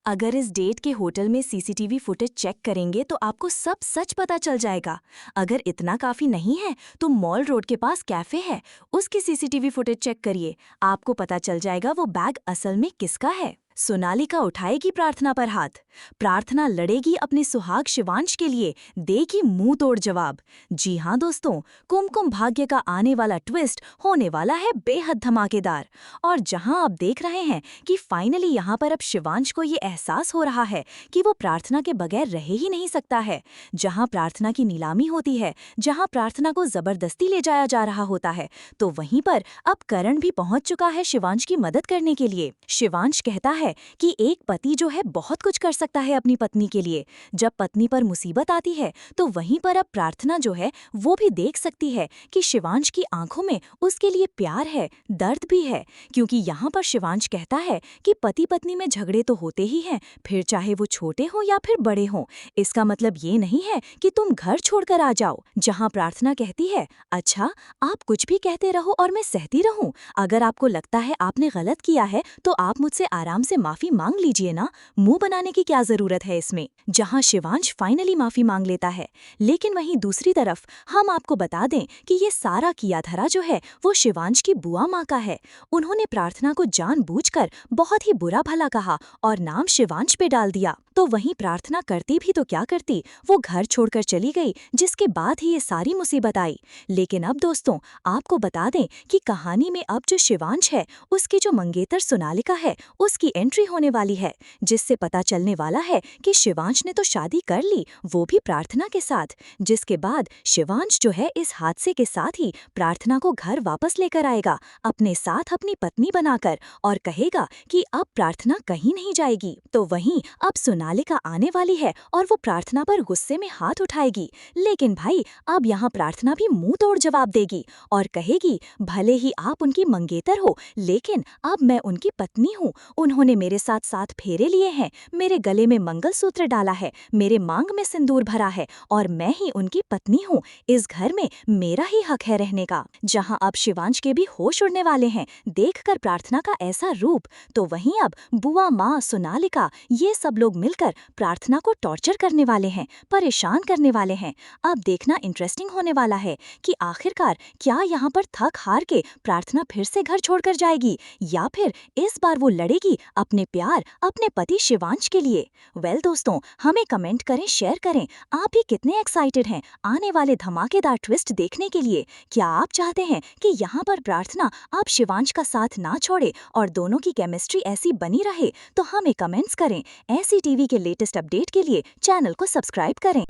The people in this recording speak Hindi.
अगर इस डेट के होटल में सीसीटीवी फुटेज चेक करेंगे तो आपको सब सच पता चल जाएगा। अगर इतना काफी नहीं है तो मॉल रोड के पास कैफे है, उसकी सीसीटीवी फुटेज चेक करिए। आपको पता चल जाएगा वो बैग असल में किसका है। सोनालिका उठाएगी प्रार्थना पर हाथ। प्रार्थना लड़ेगी अपने सुहाग शिवांश के लिए, देगी मुंह तोड़ जवाब। जी हाँ दोस्तों, कुमकुम भाग्य का आने वाला ट्विस्ट होने वाला है बेहद धमाकेदार। और जहां आप देख रहे हैं कि फाइनली यहां पर अब शिवांश को ये एहसास हो रहा है कि वो प्रार्थना के बगैर रह ही नहीं सकता है। जहां प्रार्थना की नीलामी होती है, जहां प्रार्थना को जबरदस्ती ले जाया जा रहा होता है, तो वहीं पर अब करण भी पहुंच चुका है शिवांश की मदद करने के लिए। शिवांश कहता है कि एक पति जो है बहुत कुछ कर सकता है अपनी पत्नी के लिए। जब पत्नी पर मुसीबत आती है तो वहीं पर अब प्रार्थना जो है वो भी देख सकती है कि शिवांश की आंखों में उसके लिए प्यार है, दर्द भी है। क्योंकि यहाँ पर शिवांश कहता है कि पति पत्नी में झगड़े तो होते ही हैं, फिर चाहे वो छोटे हों या फिर बड़े हों। इसका मतलब ये नहीं है कि तुम घर छोड़कर आ जाओ। जहाँ प्रार्थना कहती है, अच्छा आप कुछ भी कहते रहो और मैं सहती रहूं। अगर आपको लगता है आपने गलत किया है तो आप मुझसे आराम से माफी मांग लीजिए ना, मुंह बनाने की क्या जरूरत है इसमें। जहां शिवांश फाइनली माफी मांग लेता है, लेकिन वहीं दूसरी तरफ हम आपको बता दें कि ये सारा किया धरा जो है वो शिवांश की बुआ माँ का है। उन्होंने प्रार्थना को जानबूझकर बहुत ही बुरा भला कहा और नाम शिवांश पे डाल दिया। तो वहीं प्रार्थना करती भी तो क्या करती, वो घर छोड़कर चली गई, जिसके बाद ही ये सारी मुसीबत आई। लेकिन अब दोस्तों आपको बता दें कि कहानी में अब जो शिवांश है उसकी जो मंगेतर सोनालिका है उसकी एंट्री होने वाली है, जिससे पता चलने वाला है कि शिवांश ने तो शादी कर ली, वो भी प्रार्थना के साथ। जिसके बाद शिवांश जो है इस हादसे के साथ ही प्रार्थना को घर वापस लेकर आएगा, अपने साथ अपनी पत्नी बनाकर, और कहेगा कि अब प्रार्थना कहीं नहीं जाएगी। तो वहीं अब सोनालिका आने वाली है और वो प्रार्थना पर गुस्से में हाथ उठाएगी। लेकिन भाई अब यहाँ प्रार्थना भी मुंह तोड़ जवाब देगी और कहेगी, भले ही आप उनकी मंगेतर हो लेकिन अब मैं उनकी पत्नी हूँ। उन्होंने मेरे साथ साथ फेरे लिए हैं, मेरे गले में मंगलसूत्र डाला है, मेरे मांग में सिंदूर भरा है और मैं ही उनकी पत्नी हूँ। इस घर में मेरा ही हक है रहने का। जहाँ अब शिवांश के भी होश उड़ने वाले हैं देखकर प्रार्थना का ऐसा रूप, तो वहीं अब बुआ माँ सोनालिका ये सब लोग मिलकर प्रार्थना को टॉर्चर करने वाले हैं, परेशान करने वाले हैं। अब देखना इंटरेस्टिंग होने वाला है कि आखिरकार क्या यहाँ पर थक हार के प्रार्थना फिर से घर छोड़कर जाएगी या फिर इस बार वो लड़ेगी अपने प्यार, अपने पति शिवांश के लिए। वेल दोस्तों, हमें कमेंट करें, शेयर करें, आप भी कितने एक्साइटेड हैं आने वाले धमाकेदार ट्विस्ट देखने के लिए। क्या आप चाहते हैं कि यहाँ पर प्रार्थना आप शिवांश का साथ ना छोड़े और दोनों की केमिस्ट्री ऐसी बनी रहे? तो हमें कमेंट्स करें। ऐसी टीवी के लेटेस्ट अपडेट के लिए चैनल को सब्सक्राइब करें।